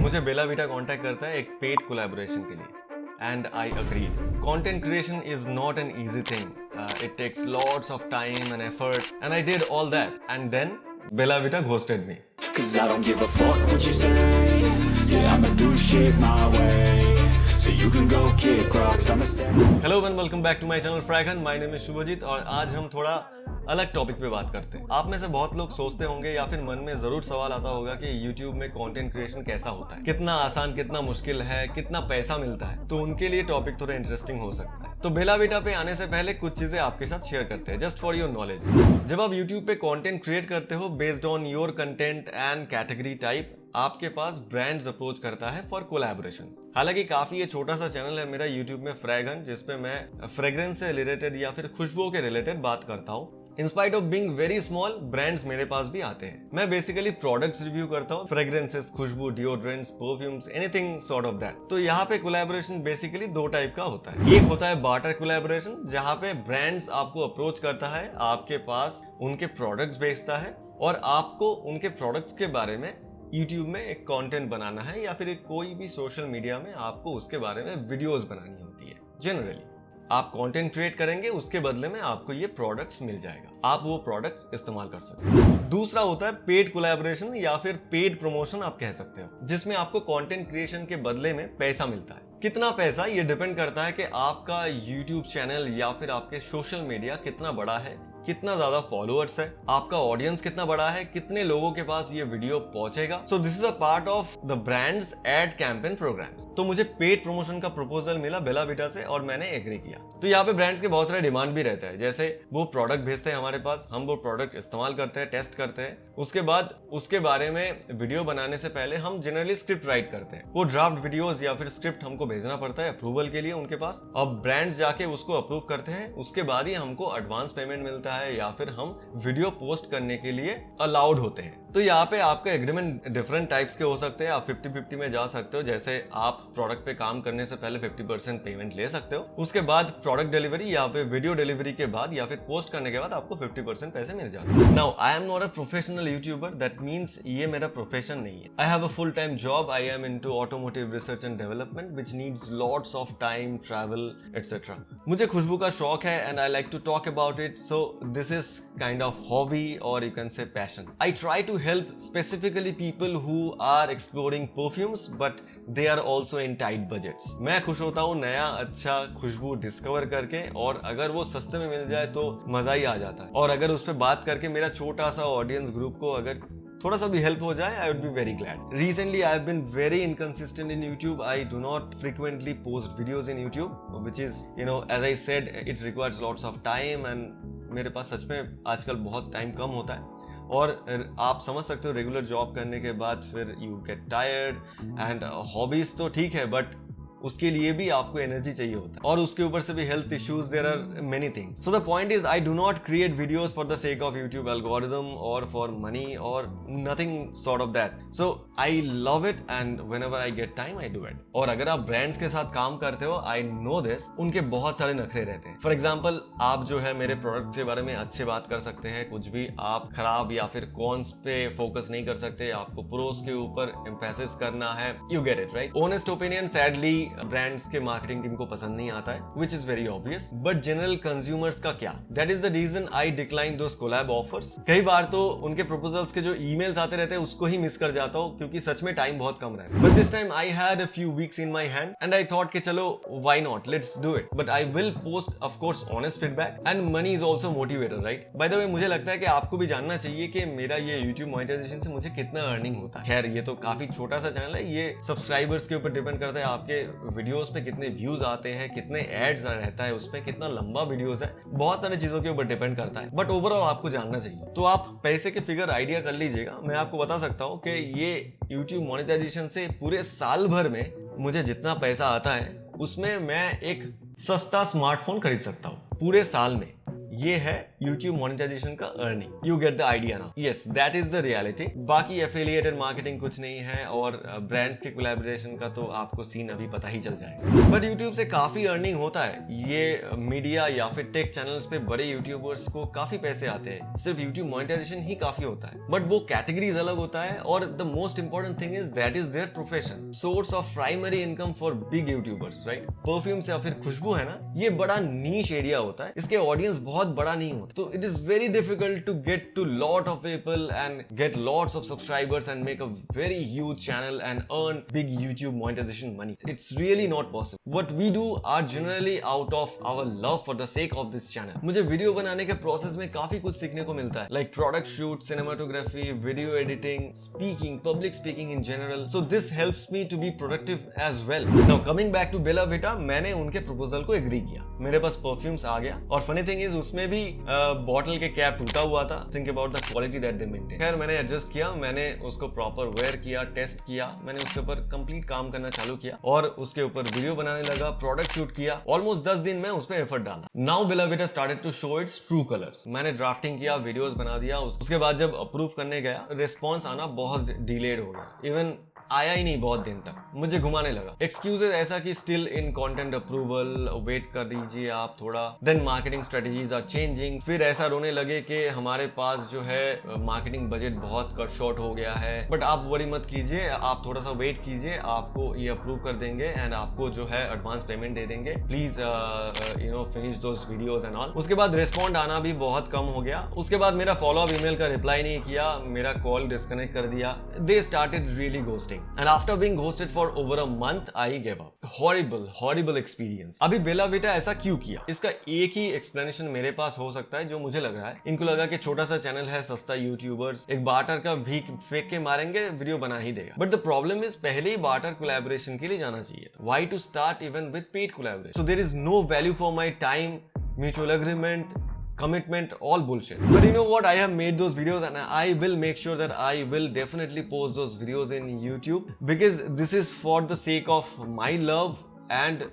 मुझे Bella Vita contact करता है एक पेड कोलैबोरेशन के लिए and I agree. Content creation is not an easy thing, it takes lots of time and effort and I did all that and then Bella Vita ghosted me. Cause I don't give a fuck what you say. Yeah, I'ma do shit my way. So you can go kick rocks, I'ma stay. Hello and welcome back to my channel फ्रैगन। My name is Shubhajit और आज हम थोड़ा अलग topic पे बात करते हैं। आप में से बहुत लोग सोचते होंगे या फिर मन में जरूर सवाल आता होगा कि YouTube में कंटेंट क्रिएशन कैसा होता है, कितना आसान, कितना मुश्किल है, कितना पैसा मिलता है। तो उनके लिए टॉपिक थोड़ा इंटरेस्टिंग हो सकता है। तो बेला वीटा पे आने से पहले कुछ चीजें आपके साथ शेयर करते हैं जस्ट फॉर योर नॉलेज। जब आप YouTube पे कंटेंट क्रिएट करते हो based on your content and category type, आपके पास ब्रांड्स अप्रोच करता है फॉर कोलैबोरेशंस। हालांकि काफी ये छोटा सा चैनल है मेरा YouTube में फ्रैगन, जिसपे मैं फ्रेग्रेंस से रिलेटेड या फिर खुशबुओं के रिलेटेड बात करता हूँ। In spite of being very small, brands मेरे पास भी आते हैं। मैं बेसिकली प्रोडक्ट्स रिव्यू करता हूँ, फ्रेग्रेंसेस, खुशबू, deodorants, perfumes, anything sort of that. तो यहाँ पे कोलैबोरेशन बेसिकली दो टाइप का होता है। एक होता है बार्टर कोलैबोरेशन, जहाँ पे ब्रांड्स आपको अप्रोच करता है, आपके पास उनके प्रोडक्ट्स भेजता है और आपको उनके प्रोडक्ट्स के बारे में YouTube में एक कंटेंट बनाना है या फिर कोई भी सोशल मीडिया में आपको उसके बारे में वीडियोस बनानी होती है। जनरली आप कंटेंट क्रिएट करेंगे, उसके बदले में आपको ये प्रोडक्ट्स मिल जाएगा, आप वो प्रोडक्ट्स इस्तेमाल कर सकते हैं। दूसरा होता है पेड कोलैबोरेशन या फिर पेड प्रमोशन आप कह सकते हो, जिसमें आपको कंटेंट क्रिएशन के बदले में पैसा मिलता है। कितना पैसा, ये डिपेंड करता है कि आपका YouTube चैनल या फिर आपके सोशल मीडिया कितना बड़ा है, कितना ज्यादा फॉलोअर्स है, आपका ऑडियंस कितना बड़ा है, कितने लोगों के पास ये वीडियो पहुंचेगा। So this is a part of the brands ad campaign programs. तो मुझे पेड प्रमोशन का प्रपोजल मिला बेला वीटा से और मैंने एग्री किया। तो यहाँ पे ब्रांड्स के बहुत सारे डिमांड भी रहता है, जैसे वो प्रोडक्ट भेजते हैं हमारे पास, हम वो प्रोडक्ट इस्तेमाल करते हैं, टेस्ट करते हैं, उसके बाद उसके बारे में वीडियो बनाने से पहले हम जनरली स्क्रिप्ट राइट करते हैं। वो ड्राफ्ट वीडियोस या फिर स्क्रिप्ट हमको भेजना पड़ता है अप्रूवल के लिए उनके पास। अब ब्रांड्स जाके उसको अप्रूव करते हैं, उसके बाद ही हमको एडवांस पेमेंट मिलता है या फिर हम वीडियो पोस्ट करने के लिए अलाउड होते हैं। तो यहाँ पे आपके एग्रीमेंट डिफरेंट टाइप्स के हो सकते हैं। आप 50-50 में जा सकते हो, जैसे आप प्रोडक्ट पे काम करने से पहले 50% पेमेंट ले सकते हो, उसके बाद प्रोडक्ट डिलीवरी या फिर वीडियो डिलीवरी के बाद या फिर पोस्ट करने के बाद आपको 50% पैसे मिल जाते हैं। Now I am not a professional YouTuber, that means ये मेरा प्रोफेशन नहीं है। I have a full time job, I am into automotive research and development which needs lots of time, travel etcetera. मुझे खुशबू का शौक है and I like to talk about it, so this is kind of hobby or you can say passion. I try to help specifically people who are exploring perfumes but they are also in tight budgets. मैं खुश होता हूँ नया अच्छा खुशबू discover करके, और अगर वो सस्ते में मिल जाए तो मजा ही आ जाता है। और अगर उस पर बात करके मेरा छोटा सा ऑडियंस ग्रुप को अगर थोड़ा सा भी हेल्प हो जाए, I would be very glad. Recently, I have been very inconsistent in YouTube. I do not frequently post videos in YouTube, which is, as I said, it requires lots of time and मेरे पास सच में आजकल बहुत time कम होता है। और आप समझ सकते हो रेगुलर जॉब करने के बाद फिर you get tired and hobbies तो ठीक है बट उसके लिए भी आपको एनर्जी चाहिए होता है, और उसके ऊपर से भी health issues, there are many things. So the point is I do not create videos for the sake of YouTube algorithm और फॉर मनी और nothing sort of that. So I love it and whenever I get time I do it. और अगर आप brands के साथ काम करते हो, आई नो दिस, उनके बहुत सारे नखरे रहते हैं। फॉर एग्जाम्पल, आप जो है मेरे प्रोडक्ट के बारे में अच्छे बात कर सकते हैं, कुछ भी आप खराब या फिर कॉन्स पे फोकस नहीं कर सकते, आपको प्रोस के ऊपर एम्फेसिस करना है, you get it right. Honest opinion sadly brands के मार्केटिंग टीम को पसंद नहीं आता है, which is very obvious, but general consumers का क्या? That is the reason I decline those collab offers. कई बार तो उनके प्रपोजल्स के जो ईमेल्स आते रहते हैं उसको ही मिस कर जाता हूँ, क्योंकि सच में टाइम बहुत कम रहता है। But this time I had a few weeks in my hand and I thought कि चलो why not, let's do it. But I will post of course honest feedback and money is also motivator, right? By the way, मुझे लगता है कि आपको भी जानना चाहिए कि मेरा ये YouTube मोनेटाइजेशन से मुझे कितना अर्निंग होता है। खैर, ये तो काफी छोटा सा चैनल है, ये सब्सक्राइबर्स के ऊपर डिपेंड करता है, आपके वीडियोस पे कितने व्यूज आते हैं, कितने एड्स रहता है उसमें, कितना लंबा वीडियोस है, बहुत सारी चीजों के ऊपर डिपेंड करता है। बट ओवरऑल आपको जानना चाहिए। तो आप पैसे के फिगर आइडिया कर लीजिएगा। मैं आपको बता सकता हूँ कि ये YouTube मोनेटाइजेशन से पूरे साल भर में मुझे जितना पैसा आता है उसमें मैं एक सस्ता स्मार्टफोन खरीद सकता हूँ पूरे साल में। ये है YouTube मोनेटाइजेशन का earning. You get the idea now. Yes, that is the reality. बाकी एफिलिएटेड मार्केटिंग कुछ नहीं है और ब्रांड्स के कोलैबोरेशन का तो आपको सीन अभी पता ही चल जाएगा। बट YouTube से काफी अर्निंग होता है। ये मीडिया या फिर टेक चैनल्स पे बड़े यूट्यूबर्स को काफी पैसे आते हैं। सिर्फ YouTube मोनेटाइजेशन ही काफी होता है, बट वो कैटेगरीज अलग होता है और the most important thing is that is their profession, source of primary income for big YouTubers, right. Perfumes या फिर खुशबू है ना, ये बड़ा नीश एरिया होता है, इसके ऑडियंस बहुत बड़ा नहीं होता, तो it is very difficult to get to lot of people and get lots of subscribers and make a very huge channel and earn big YouTube monetization money. It's really not possible. What we do are generally out of our love for the sake of this channel. मुझे video बनाने के process में काफी कुछ सीखने को मिलता है, like product shoot, cinematography, video editing, speaking, public speaking in general. So this helps me to be productive as well. Now coming back to Bella Vita, मैंने उनके प्रपोजल को एग्री किया, मेरे पास परफ्यूम्स आ गया और फनी थिंग इज उसमें भी bottle के कैप टूटा हुआ था। Think about the quality that they maintain. खैर मैंने एडजस्ट किया, मैंने उसको प्रॉपर वेयर किया, टेस्ट किया, मैंने उसके ऊपर कंप्लीट काम करना चालू किया और उसके ऊपर वीडियो बनाने लगा, प्रोडक्ट शूट किया। ऑलमोस्ट 10 दिन में उस पर एफर्ट डाला। Now Bella Vita started to show its true colours. मैंने ड्राफ्टिंग किया, वीडियोस बना दिया, उसके बाद जब अप्रूव करने गया, रिस्पॉन्स आना बहुत डिलेड हो गया, इवन आया ही नहीं बहुत दिन तक। मुझे घुमाने लगा, एक्सक्यूजेस ऐसा कि still in content approval, wait कर दीजिए आप थोड़ा, then marketing strategies are changing. फिर ऐसा रोने लगे कि हमारे पास जो है मार्केटिंग बजट बहुत कट शॉर्ट हो गया है, बट आप वरी मत कीजिए, आप थोड़ा सा वेट कीजिए, आपको ये अप्रूव कर देंगे एंड आपको जो है एडवांस पेमेंट दे देंगे, please finish those videos and all. उसके बाद रिस्पॉन्ड आना भी बहुत कम हो गया। उसके बाद मेरा फॉलोअप ईमेल का रिप्लाई नहीं किया, मेरा कॉल डिस्कनेक्ट कर दिया। They started really ghosting and after being ghosted for over a month I gave up. horrible experience. अभी बेला विटा ऐसा क्यों किया? इसका एक ही एक्सप्लेनेशन मेरे पास हो सकता है जो मुझे लग रहा है। इनको लगा कि छोटा सा चैनल है, सस्ता यूट्यूबर्स, एक बार्टर का भीख फेंक के मारेंगे, वीडियो बना ही देगा। बट द प्रॉब्लम इज पहले ही बार्टर कोलैबोरेशन के लिए जाना चाहिए। Why to start even with paid collaboration? So there is no value for my time, mutual agreement, commitment, all bullshit. But you know what, I have made those videos and I will make sure that I will definitely post those videos in YouTube because this is for the sake of my love and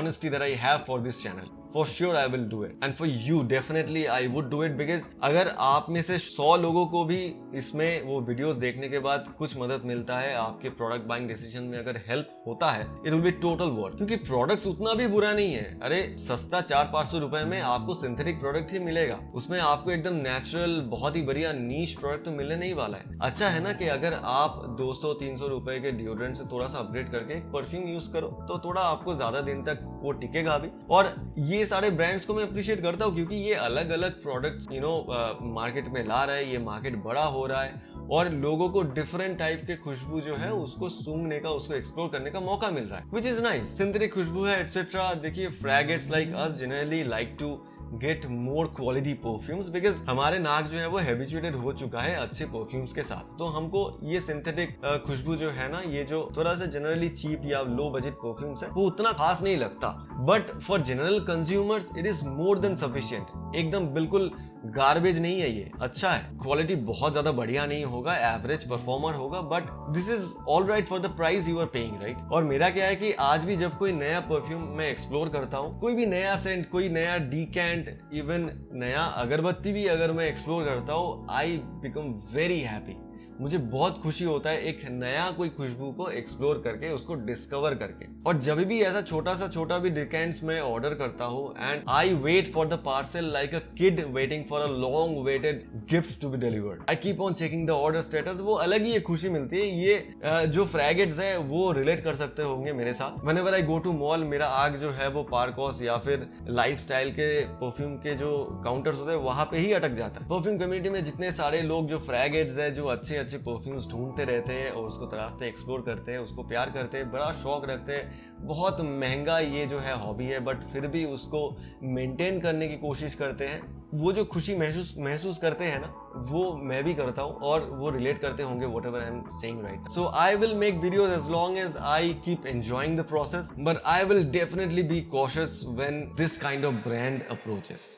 honesty that I have for this channel. For sure I will do it and for you definitely I would do it because अगर आप में से 100 लोगों को भी इसमें वो videos देखने के बाद कुछ मदद मिलता है, आपके प्रोडक्ट बाइंग डिसीजन में अगर हेल्प होता है, it will be total worth. क्योंकि प्रोडक्ट्स उतना भी बुरा नहीं है। अरे सस्ता 400-500 रुपए में आपको सिंथेटिक प्रोडक्ट ही मिलेगा, उसमें आपको एकदम नेचुरल बहुत ही बढ़िया नीश प्रोडक्ट तो मिलने नहीं वाला है। अच्छा है ना कि अगर आप 200-300 रुपए के डिओड्रेंट से थोड़ा सा अपग्रेड करके एक परफ्यूम यूज करो तो थोड़ा आपको ज्यादा दिन तक वो टिकेगा भी। और ये सारे ब्रांड्स को मैं अप्रिशिएट करता हूँ क्योंकि ये अलग अलग प्रोडक्ट्स मार्केट में ला रहे हैं, ये मार्केट बड़ा हो रहा है और लोगों को डिफरेंट टाइप के खुशबू जो है उसको सूंघने का, उसको एक्सप्लोर करने का मौका मिल रहा है, विच इज नाइस। सिंथेटिक खुशबू है एटसेट्रा। देखिए fragrances like us generally like to get more quality perfumes because हमारे नाक जो है वो हैबिचुएटेड हो चुका है अच्छे परफ्यूम्स के साथ, तो हमको ये सिंथेटिक खुशबू जो है ना, ये जो थोड़ा सा जनरली चीप या लो बजट परफ्यूम्स है वो उतना खास नहीं लगता, but for general consumers it is more than sufficient. एकदम बिल्कुल गार्बेज नहीं है, ये अच्छा है, क्वालिटी बहुत ज्यादा बढ़िया नहीं होगा, एवरेज परफॉर्मर होगा, but this is all right for the price you are paying, right. और मेरा क्या है कि आज भी जब कोई नया परफ्यूम मैं एक्सप्लोर करता हूँ, कोई भी नया सेंट, कोई नया डीकैंट, इवन नया अगरबत्ती भी अगर मैं एक्सप्लोर करता हूँ, आई बिकम वेरी हैप्पी। मुझे बहुत खुशी होता है एक नया कोई खुशबू को एक्सप्लोर करके, उसको डिस्कवर करके। और जब भी ऐसा छोटा भी डिकेंट्स में ऑर्डर करता हूँ and I wait for the parcel like a kid waiting for a long waited gift to be delivered. I keep on checking the order status. वो अलग ही एक खुशी मिलती है। ये जो फ्रैगेट्स है वो रिलेट कर सकते होंगे मेरे साथ। Whenever I go to mall, मेरा आग जो है वो पार्कॉस या फिर लाइफस्टाइल के परफ्यूम के जो काउंटर्स होते हैं वहां पे ही अटक जाता है। परफ्यूम कम्युनिटी में जितने सारे लोग जो फ्रैगेट्स है, जो अच्छे परफ्यूम्स ढूंढते रहते हैं और उसको तराशते, एक्सप्लोर करते हैं, उसको प्यार करते हैं, बड़ा शौक रखते हैं। बहुत महंगा ये जो है हॉबी है, बट फिर भी उसको मेंटेन करने की कोशिश करते हैं। वो जो खुशी महसूस करते हैं ना, वो मैं भी करता हूँ और वो रिलेट करते होंगे whatever I am saying right. So I will make videos as long as I keep enjoying the process, but I will definitely be cautious when this kind of brand approaches.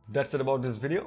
That's it about this video.